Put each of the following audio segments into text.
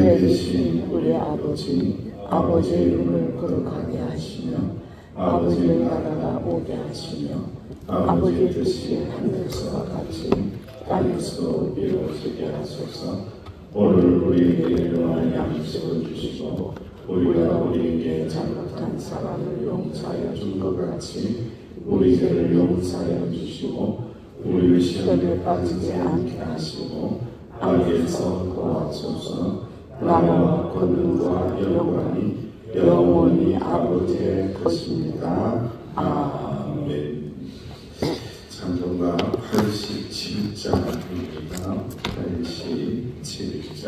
되신 우리 아버지의 이름을 거룩하게 하시며 아버지의 나라가 오게 하시며 아버지의 뜻이 하늘에서와 같이 땅에서도 이루어지게 하소서. 오늘 우리에게 일용할 양식을 주시고 우리가 우리에게 잘못한 사람을 용서하여 준 것 같이 우리 죄를 용서하여 주시고 우리를 시험에 빠지지 않게 하시고 악에서 구하소서. 나라와 권능과 영원히 아버지의 것입니다. 아멘. 찬송가 87장입니다. 87장.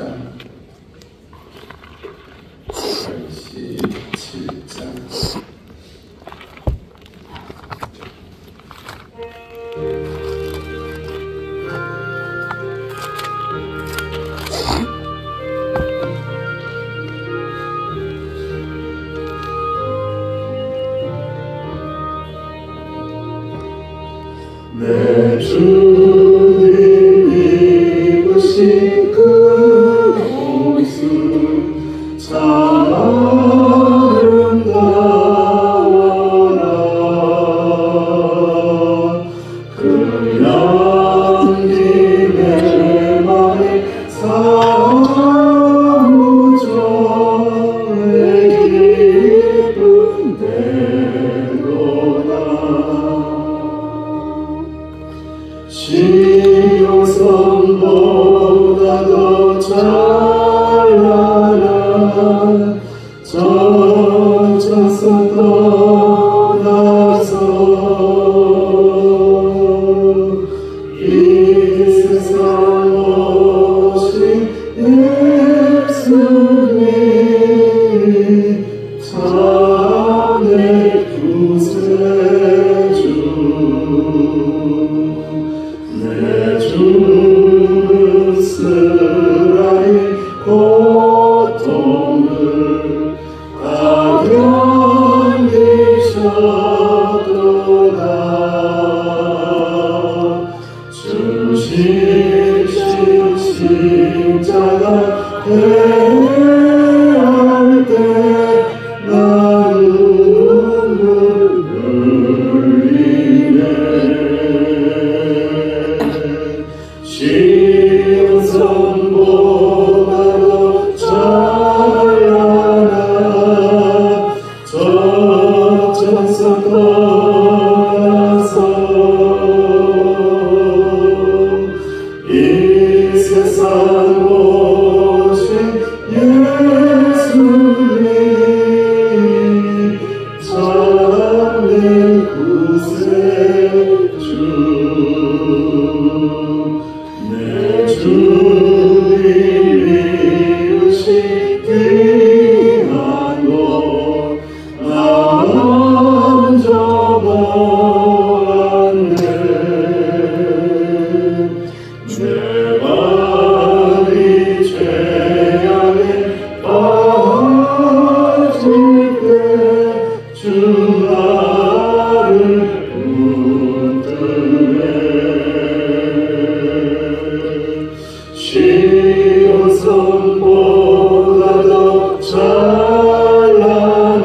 내 주님 입으신 그 옷은 참 아름다워라. 그 향기 내 맘에 사무쳐 내 기쁜 대로다. 시온성보다 더 찬란한 저 천사 떠나서 이 세상 오신 예수님 참 내 구세주. 내 주는 스라의 고통을 다 견디셨도다. 주신 십자가 대할 때 나 눈물 흘리네. 시온성보다 더 찬란한 저 천사 떠나서 이 세상 오신 예수님 참 내 구세주. 내 주님 입으신 귀한 옷 나 먼저 보았네. 내 발이 죄악에 빠질 때 주 나를 붙드네. 시온성보다 더 찬란한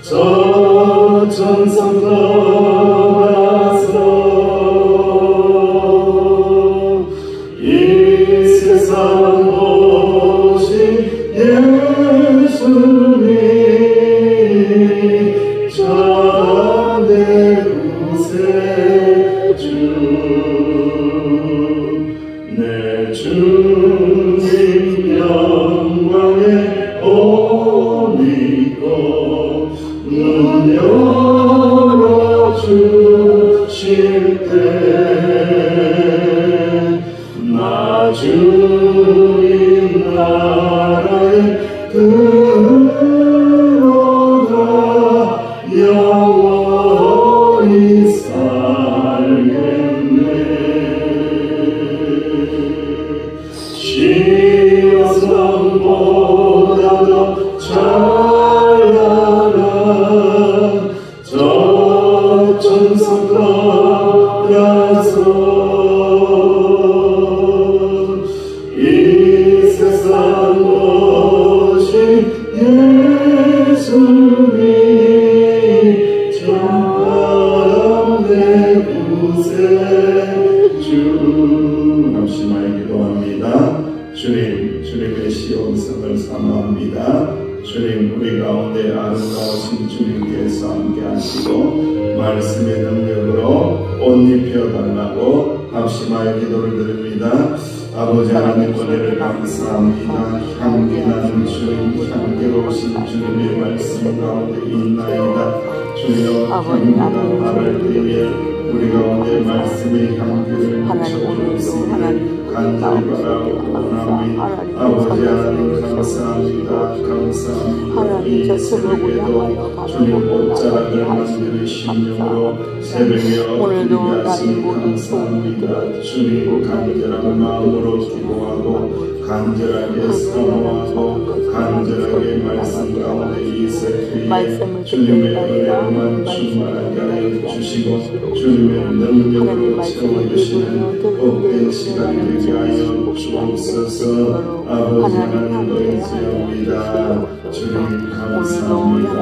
저 천상 떠나서 이 세상 오신 예수님 참 내 구세주. 내 주님 영광에 옷 입고 눈 열어주실 때 나 주님 나라에 들어가 영원히 살겠네. 시온성보다 더 찬란한 저 천사 떠나서 이 세상 주님의 시온성을 사모합니다. 주님, 우리 가운데 아름다우신 주님께서 함께 하시고 말씀의 능력으로 옷 입혀달라고 합심하여 기도를 드립니다. 아버지 하나님 은혜를 감사합니다. 향기나는 주님, 향기로우신 주님의 말씀 가운데 있나이다. 주여, 향기가 바랄 때에 우리 가운데 말씀의 향기를 비춰주옵시니 간절히 바라옵나니 아버지 하나님 감사합니다. 감사합니다. 이 새벽에도 주님 옷자락을 만드는 심령으로 새벽에 엎드리게 하시니 감사합니다. 주님 간절한 마음으로 기도하고 간절하게 사모하고 간절하게 말씀 가운데 있을 주님의 은혜로만 충만하게 하여 주시고 주님의 능력으로 채워주시는 복된 시간이 되게 하여 주옵소서. 아버지 하나님 의지합니다. 주님 감사합니다.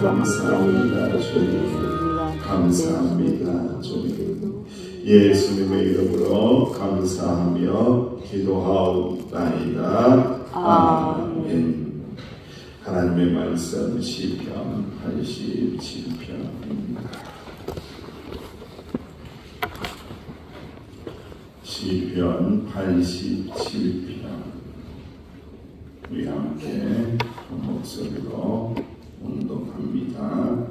감사합니다. 주님 감사합니다. 주님 예수님의 이름으로 감사하며 기도하옵나이다. 아멘. 하나님의 말씀 시편 87편입니다. 시편 87편 우리 함께 목소리로 운동합니다.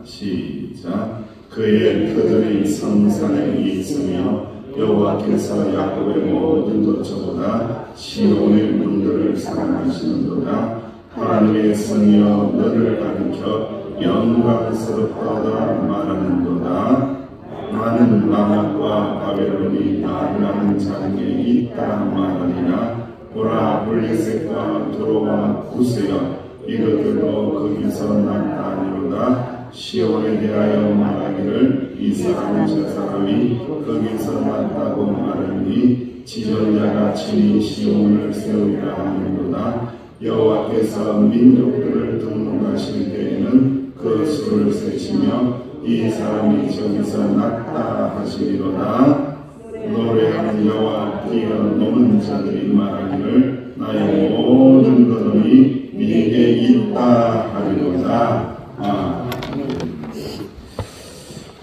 시작. 그의 터전이 성산에 있으며 여호와께서 야곱의 모든 것보다 시온의 문들을 사랑하시는도다. 하나님의 성이여 너를 가리켜 영광스럽다 말하는도다. 나는 만악과 바벨론이 나라는 장에 있다 말하니라. 보라, 블레셋과 도로와 구스여 이것들도 거기서 나타나리로다. 시온에 대하여 말하기를 이 사람 저 사람이 거기서 났다고 말하니 지존자가 친히 시온을 세우리라 하는도다. 여호와께서 민족들을 등록하실 때에는 그 수를 세시며 이 사람이 저기서 났다 하시리로다. 노래하는 여호와 뛰어노는 자들이 말하기를 나의 모든 것이 네게 있다 하리로다.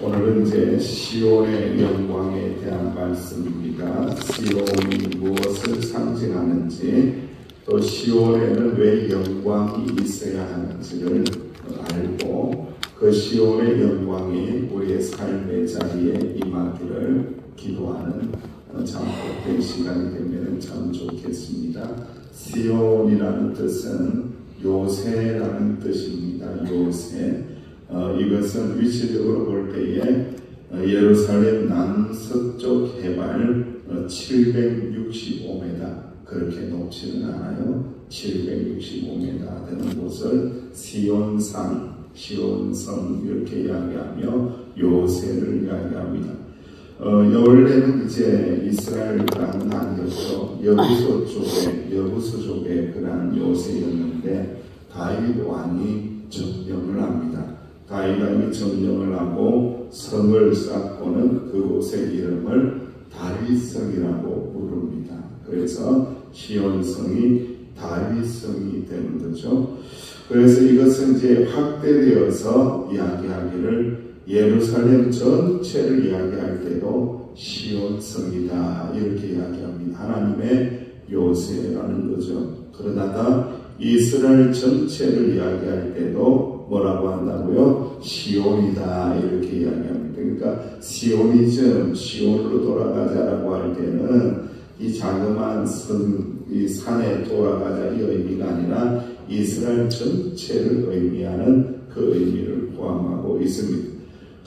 오늘은 이제 시온의 영광에 대한 말씀입니다. 시온이 무엇을 상징하는지, 또 시온에는 왜 영광이 있어야 하는지를 알고 그 시온의 영광이 우리의 삶의 자리에 임하기를 기도하는 참 복된 시간이 되면 참 좋겠습니다. 시온이라는 뜻은 요새라는 뜻입니다. 요새. 이것은 위치적으로 볼 때에 예루살렘 남서쪽 해발 765m, 그렇게 높지는 않아요. 765m 되는 곳을 시온산, 시온성 이렇게 이야기하며 요새를 이야기합니다. 원래는 이제 이스라엘 땅은 아니었죠. 여부서 쪽에 그러한 요새였는데 다윗 왕이 점령을 합니다. 다윗 왕이 점령을 하고 성을 쌓고는 그곳의 이름을 다윗성이라고 부릅니다. 그래서 시온성이 다윗성이 되는 거죠. 그래서 이것은 이제 확대되어서 이야기하기를 예루살렘 전체를 이야기할 때도 시온성이다 이렇게 이야기합니다. 하나님의 요새라는 거죠. 그러다가 이스라엘 전체를 이야기할 때도 뭐라고 한다고요? 시온이다 이렇게 이야기합니다. 그러니까 시오니즘, 시온으로 돌아가자라고 할 때는 이 자그마한 이 산에 돌아가자 이 의미가 아니라 이스라엘 전체를 의미하는 그 의미를 포함하고 있습니다.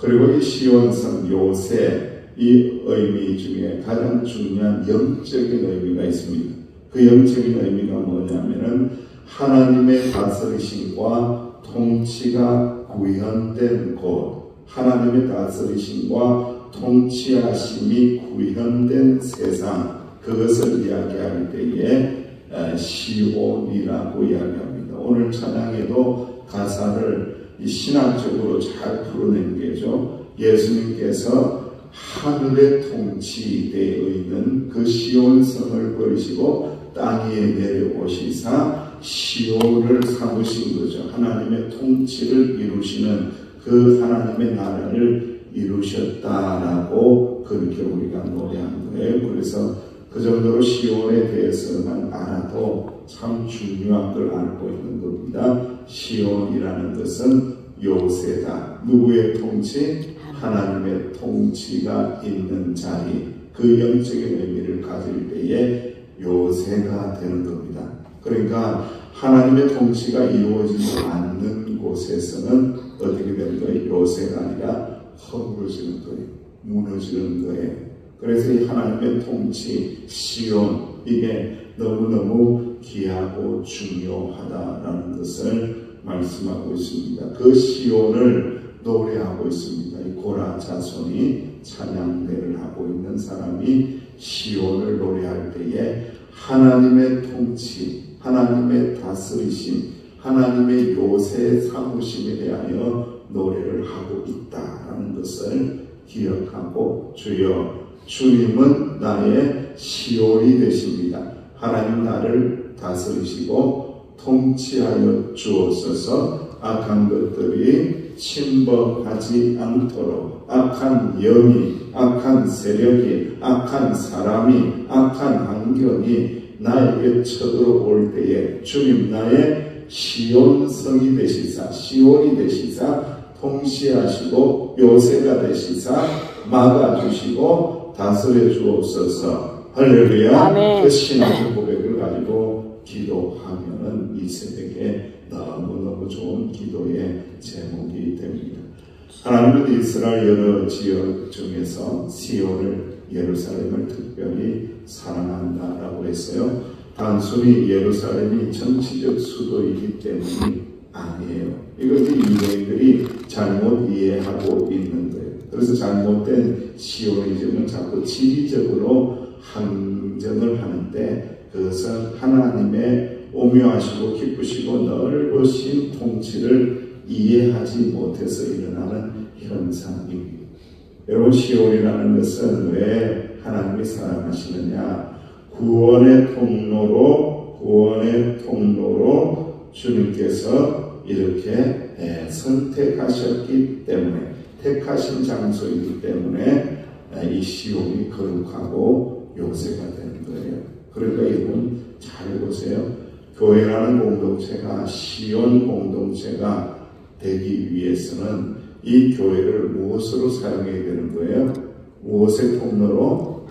그리고 이 시온성 요새 이 의미 중에 가장 중요한 영적인 의미가 있습니다. 그 영적인 의미가 뭐냐면은 하나님의 다스리심과 통치가 구현된 곳, 하나님의 다스리심과 통치하심이 구현된 세상, 그것을 이야기할 때에 시온이라고 이야기합니다. 오늘 찬양에도 가사를 신학적으로 잘 풀어낸 게죠. 예수님께서 하늘의 통치대에 있는 그 시온성을 버리시고 땅 위에 내려오시사 시온을 삼으신 거죠. 하나님의 통치를 이루시는 그 하나님의 나라를 이루셨다라고 그렇게 우리가 노래한 거예요. 그래서 그 정도로 시온에 대해서만 알아도 참 중요한 걸 알고 있는 겁니다. 시온이라는 것은 요새다. 누구의 통치? 하나님의 통치가 있는 자리. 그 영적인 의미를 가질 때에 요새가 되는 겁니다. 그러니까 하나님의 통치가 이루어지지 않는 곳에서는 어떻게 되는 거예요? 요새가 아니라 허물어지는 거예요. 무너지는 거예요. 그래서 이 하나님의 통치, 시온, 이게 너무너무 귀하고 중요하다라는 것을 말씀하고 있습니다. 그 시온을 노래하고 있습니다. 이 고라 자손이 찬양대를 하고 있는 사람이 시온을 노래할 때에 하나님의 통치, 하나님의 다스리심, 하나님의 요새 사무심에 대하여 노래를 하고 있다라는 것을 기억하고 주여 주님은 나의 시온이 되십니다. 하나님 나를 다스리시고 통치하여 주옵소서. 악한 것들이 침범하지 않도록 악한 영이, 악한 세력이, 악한 사람이, 악한 환경이 나에게 쳐들어올 때에 주님 나의 시온성이 되시사, 시온이 되시사 통치하시고 요새가 되시사 막아주시고 다스려 주옵소서. 할렐루야. 아멘. 그 신앙의 고백을 가지고 기도하면은 이 새벽에 너무너무 좋은 기도의 제목이 됩니다. 하나님은 이스라엘 여러 지역 중에서 시온을, 예루살렘을 특별히 사랑한다라고 했어요. 단순히 예루살렘이 정치적 수도이기 때문이 아니에요. 이것이 유대인들이 잘못 이해하고 있는 거예요. 그래서 잘못된 시오니즘은 자꾸 지리적으로 항정을 하는데 그것은 하나님의 오묘하시고 기쁘시고 넓으신 통치를 이해하지 못해서 일어나는 현상입니다. 여러분, 시온이라는 것은 왜 하나님이 사랑하시느냐? 구원의 통로로 주님께서 이렇게 선택하셨기 때문에, 택하신 장소이기 때문에 이 시온이 거룩하고 요새가 되는 거예요. 그러니까 여러분 잘 보세요. 교회라는 공동체가 시온 공동체가 되기 위해서는 이 교회를 무엇으로 사용해야 되는 거예요? 무엇의 통로로?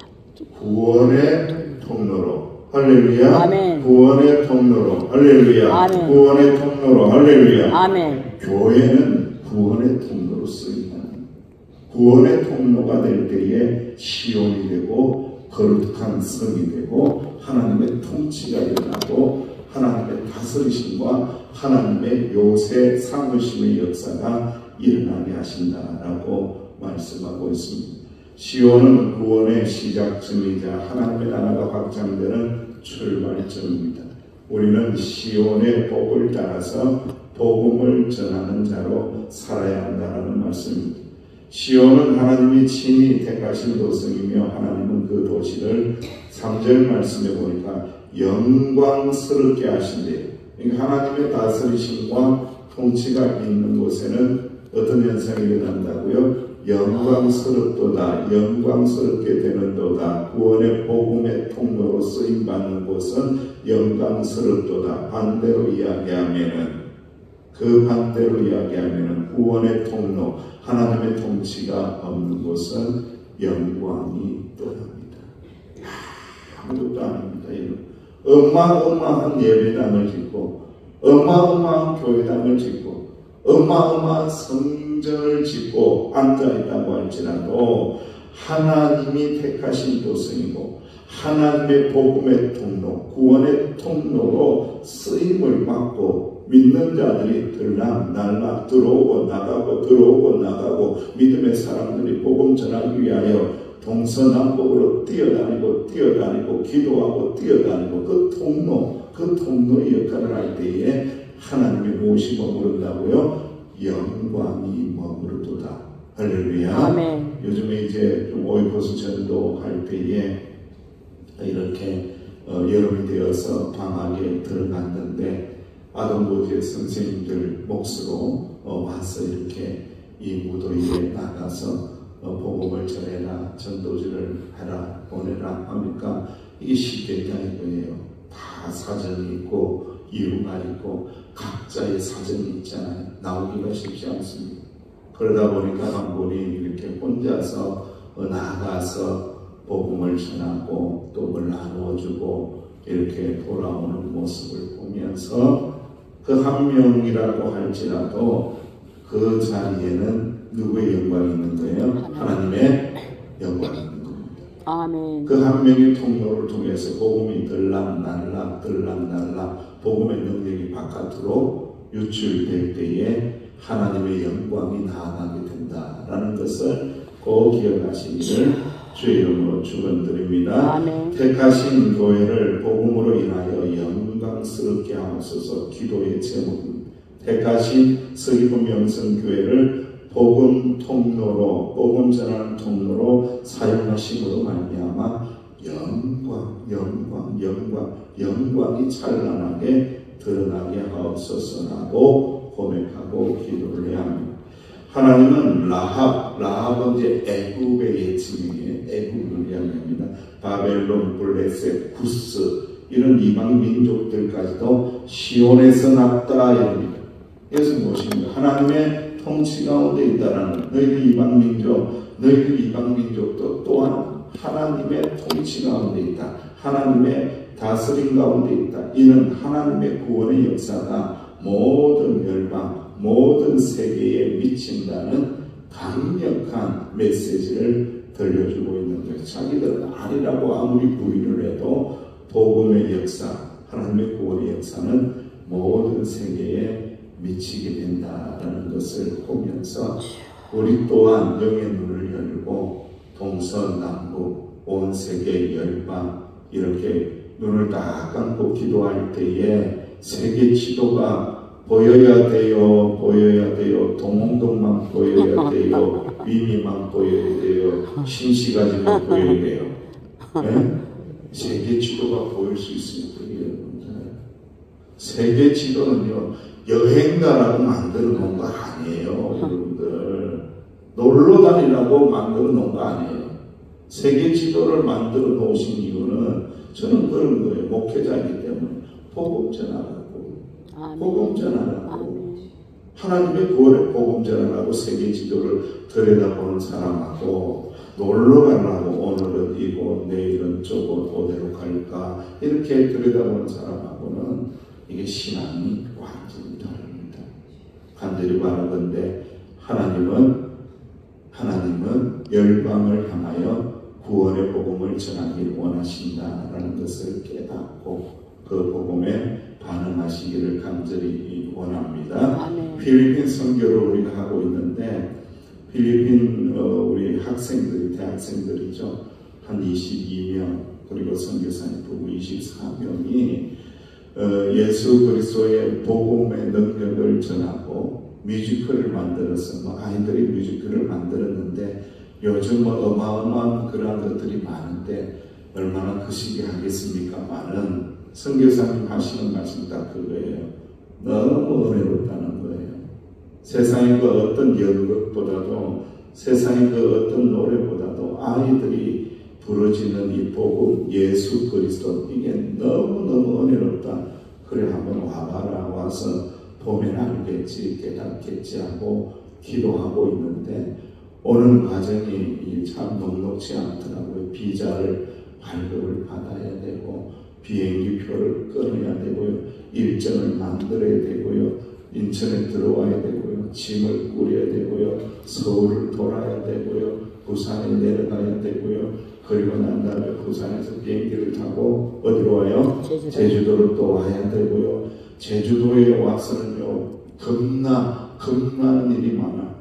구원의 통로로. 할렐루야. 아멘. 구원의 통로로. 할렐루야. 아멘. 구원의 통로로. 할렐루야. 아멘. 교회는 구원의 통로로 쓰인다. 구원의 통로가 될 때에 시온이 되고 거룩한 성이 되고 하나님의 통치가 일어나고 하나님의 다스리심과 하나님의 요새 삼으심의 역사가 일어나게 하신다라고 말씀하고 있습니다. 시온은 구원의 시작점이자 하나님의 나라가 확장되는 출발점입니다. 우리는 시온의 복을 따라서 복음을 전하는 자로 살아야 한다는 말씀입니다. 시온은 하나님이 친히 택하신 도성이며 하나님은 그 도시를 3절 말씀에 보니까 영광스럽게 하신대요. 그러니까 하나님의 다스리심과 통치가 있는 곳에는 어떤 현상이 일어난다고요? 영광스럽도다, 영광스럽게 되는도다. 구원의 복음의 통로로 쓰임받는 곳은 영광스럽도다. 반대로 이야기하면은 구원의 통로, 하나님의 통치가 없는 곳은 영광이 떠납니다. 아무것도 아닙니다. 어마어마한 예배당을 짓고 어마어마한 교회당을 짓고 어마어마한 성전을 짓고 앉아있다고 할지라도 하나님이 택하신 도성이고 하나님의 복음의 통로, 구원의 통로로 쓰임을 받고 믿는 자들이 들락날락 들어오고 나가고 믿음의 사람들이 복음 전하기 위하여 동서남북으로 뛰어다니고 기도하고 뛰어다니고 그 통로의 역할을 할 때에 하나님의 무엇이 머무른다고요? 영광이 머무르도다. 할렐루야. 아멘. 요즘에 이제 좀 오이포스 전도 할 때에 이렇게 여름이 되어서 방학에 들어갔는데 아동보호제 선생님들 몫으로 와서 이렇게 이 무더위에 나가서 복음을 전해라, 전도지를 해라, 보내라 하니까 이게 쉽겠냐 이거예요. 다 사정이 있고 이유가 있고 각자의 사정이 있잖아요. 나오기가 쉽지 않습니다. 그러다 보니까 한 분이 이렇게 혼자서 나가서 복음을 전하고 또 뭘 나누어주고 이렇게 돌아오는 모습을 보면서 그 한 명이라고 할지라도 그 자리에는 누구의 영광이 있는 거예요? 하나님의 영광이 있는 겁니다. 아멘. 그 한 명의 통로를 통해서 복음이 들락날락 복음의 능력이 바깥으로 유출될 때에 하나님의 영광이 나아가게 된다라는 것을 꼭 기억하시기를 주의 이름으로 축원드립니다. 아멘. 택하신 교회를 복음으로 인하여 영광스럽게 하옵소서. 기도의 제목입니다. 택하신 서귀포 명성교회를 복음 통로로, 복음 전하는 통로로 사용하심으로 말미암아 영광이 찬란하게 드러나게 하옵소서라고 고백하고 기도를 해야 합니다. 하나님은 라합은 이제 애굽의 예칭이에요. 애굽을 이야기합니다. 바벨론, 블레셋, 구스 이런 이방 민족들까지도 시온에서 났다 이럽니다. 그래서 무엇입니까? 하나님의 통치 가운데 있다라는 너희들 이방 민족도 또한 하나님의 통치 가운데 있다. 하나님의 다스림 가운데 있다. 이는 하나님의 구원의 역사가 모든 열방, 모든 세계에 미친다는 강력한 메시지를 들려주고 있는 거예요. 자기들은 아니라고 아무리 부인을 해도 복음의 역사, 하나님의 구원의 역사는 모든 세계에 미치게 된다라는 것을 보면서 우리 또한 영의 눈을 열고 동서남북 온 세계 열방 이렇게 눈을 딱 감고 기도할 때에 세계 지도가 보여야 돼요. 동홍동만 보여야 돼요. 위미만 보여야 돼요. 신시가지만 보여야 돼요. 네? 세계 지도가 보일 수 있습니다. 세계 지도는요, 여행가라고 만들어 놓은 거 아니에요. 여러분들. 놀러 다니라고 만들어 놓은 거 아니에요. 세계 지도를 만들어 놓으신 이유는 저는 그런 거예요. 목회자이기 때문에. 복음 전하라고. 복음 전하라고. 하나님의 구원의 복음 전하라고 세계 지도를 들여다보는 사람하고 놀러 가려고 오늘은 이곳 내일은 저곳 어디로 갈까 이렇게 들여다보는 사람하고는 이게 신앙이 완전히 다릅니다. 간절히 바라건대 하나님은 열방을 향하여 구원의 복음을 전하기를 원하신다라는 것을 깨닫고 그 복음에 반응하시기를 간절히 원합니다. 아멘. 필리핀 선교를 우리가 하고 있는데 필리핀 우리 학생들이 대학생들이죠. 한 22명 그리고 선교사님 부부 24명이 예수 그리스도의 복음의 능력을 전하고 뮤지컬을 만들어서 아이들이 뮤지컬을 만들었는데 요즘 어마어마한 그런 것들이 많은데 얼마나 그 시기에 하겠습니까? 많은 선교사님 하시는 말씀 딱 그거예요. 너무 은혜롭다는 거예요. 세상의 그 어떤 연극보다도 세상의 그 어떤 노래보다도 아이들이 부러지는 이 복음 예수 그리스도 이게 너무너무 은혜롭다. 그래 한번 와봐라. 와서 보면 알겠지 깨닫겠지 하고 기도하고 있는데 오는 과정이 참 녹록지 않더라고요. 비자를 발급을 받아야 되고 비행기표를 끊어야 되고요. 일정을 만들어야 되고요. 인천에 들어와야 되고요. 짐을 꾸려야 되고요. 서울을 돌아야 되고요. 부산에 내려가야 되고요. 그리고 난 다음에 부산에서 비행기를 타고 어디로 와요? 제주도로 또 와야 되고요. 제주도에 와서는요. 겁나는 일이 많아.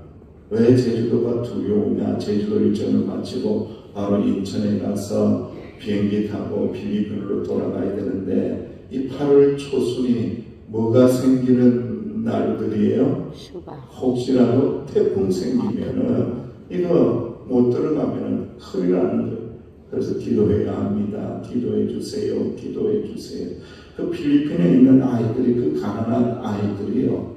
왜 제주도가 두려우냐? 제주도 일정을 마치고 바로 인천에 가서 비행기 타고 필리핀으로 돌아가야 되는데 이 8월 초순이 뭐가 생기는 날들이에요? 혹시라도 태풍 생기면은 이거 못 들어가면은 큰일 나는 거예요. 그래서 기도해야 합니다. 기도해 주세요. 기도해 주세요. 그 필리핀에 있는 아이들이, 그 가난한 아이들이요,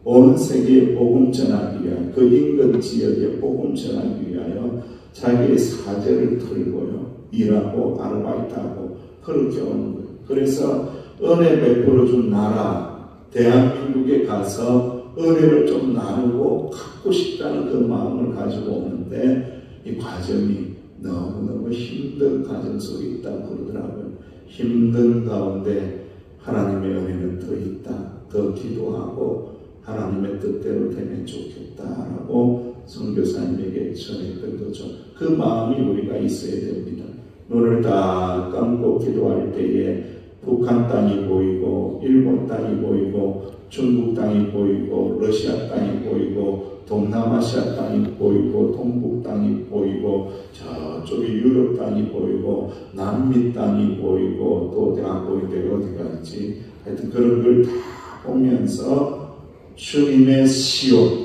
온 세계에 복음 전하기 위하여, 그 인근 지역에 복음 전하기 위하여 자기의 사제를 털고요, 일하고 아르바이트하고 그렇게 오는 거예요. 그래서 은혜 베풀어 준 나라 대한민국에 가서 은혜를 좀 나누고 갖고 싶다는 그 마음을 가지고 오는데, 이 과정이 너무너무 힘든 과정 속에 있다고 그러더라고요. 힘든 가운데 하나님의 은혜는 더 있다, 더 기도하고 하나님의 뜻대로 되면 좋겠다라고 선교사님에게 전했던 거죠. 그 마음이 우리가 있어야 됩니다. 눈을 다 감고 기도할 때에 북한 땅이 보이고, 일본 땅이 보이고, 중국 땅이 보이고, 러시아 땅이 보이고, 동남아시아 땅이 보이고, 동북 땅이 보이고, 저쪽에 유럽 땅이 보이고, 남미 땅이 보이고, 또 내가 보일 때가 어디가 있지? 하여튼 그런 걸 다 보면서 주님의 시온,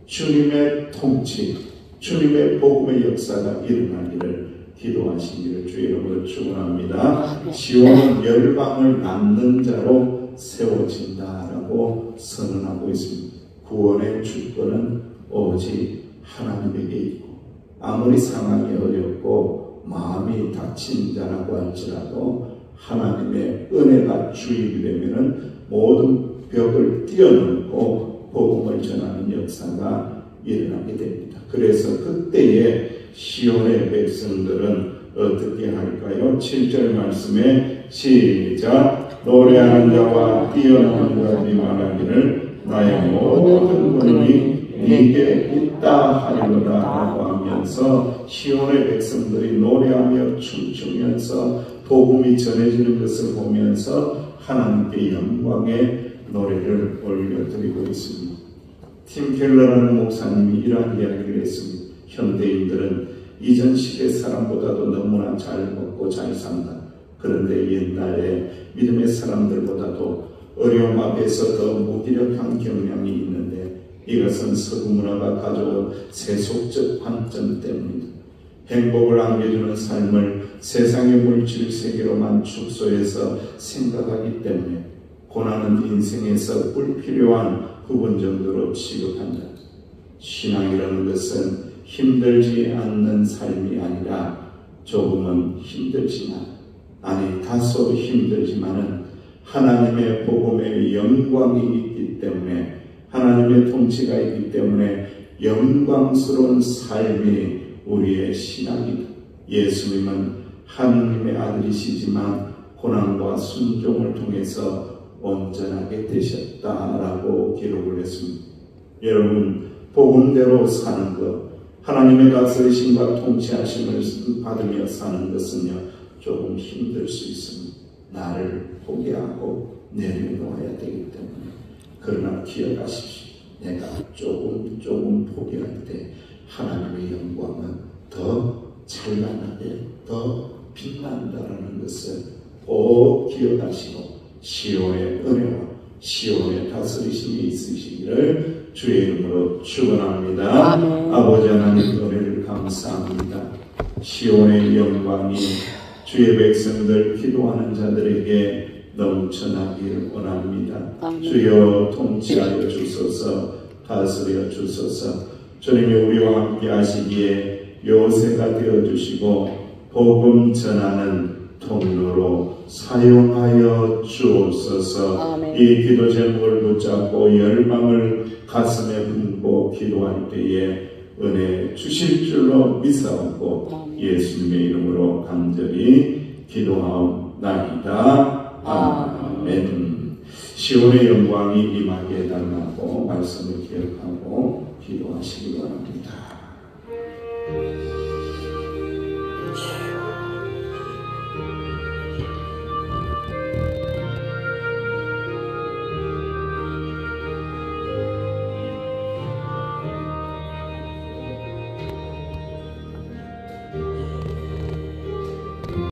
주님의 통치, 주님의 복음의 역사가 일어나기를 기도하시기를 주의 이름으로 축원합니다. 시온은 열방을 낳는 자로 세워진다라고 선언하고 있습니다. 구원의 주권은 오직 하나님에게 있고, 아무리 상황이 어렵고 마음이 닫힌 자라고 할지라도 하나님의 은혜가 주입이 되면은 모든 벽을 뛰어넘고 복음을 전하는 역사가 일어나게 됩니다. 그래서 그때에 시온의 백성들은 어떻게 할까요? 7절 말씀에 시작. 노래하는 자와 뛰어나는 자들이 말하기를 나의 모든 권능이 네게 있다 하리로다 라고 하면서 시온의 백성들이 노래하며 춤추면서 복음이 전해지는 것을 보면서 하나님께 영광의 노래를 올려드리고 있습니다. 팀 켈러라는 목사님이 이러한 이야기를 했습니다. 현대인들은 이전 시대 사람보다도 너무나 잘 먹고 잘 산다. 그런데 옛날에 믿음의 사람들보다도 어려움 앞에서 더 무기력한 경향이 있는데, 이것은 서구 문화가 가져온 세속적 관점 때문이다. 행복을 안겨주는 삶을 세상의 물질 세계로만 축소해서 생각하기 때문에 고난은 인생에서 불필요한 부분 정도로 취급한다. 신앙이라는 것은 힘들지 않는 삶이 아니라 조금은 힘들지만, 아니 다소 힘들지만은 하나님의 복음의 영광이 있기 때문에, 하나님의 통치가 있기 때문에 영광스러운 삶이 우리의 신앙이다. 예수님은 하나님의 아들이시지만 고난과 순종을 통해서 온전하게 되셨다라고 기록을 했습니다. 여러분, 복음대로 사는 것, 하나님의 다스리심과 통치하심을 받으며 사는 것은요, 조금 힘들 수 있습니다. 나를 포기하고 내려놓아야 되기 때문에. 그러나 기억하십시오. 내가 조금 포기할 때 하나님의 영광은 더 찬란하게, 더 빛난다라는 것을 꼭 기억하시고 시온의 은혜와 시온의 다스리심이 있으시기를 주의 이름으로 축원합니다. 아버지 하나님, 은혜를 감사합니다. 시온의 영광이 주의 백성들, 기도하는 자들에게 넘쳐나기를 원합니다. 주여 통치하여 주소서, 다스려 주소서. 주님이 우리와 함께 하시기에 요새가 되어주시고 복음 전하는 통로로 사용하여 주옵소서. 이 기도 제목을 붙잡고 열망을 가슴에 품고 기도할 때에 은혜 주실 줄로 믿사옵고 예수님의 이름으로 간절히 기도하옵나이다. 아멘. 시온의 영광이 임하게 해달라고 말씀을 기억하고 기도하시기 바랍니다.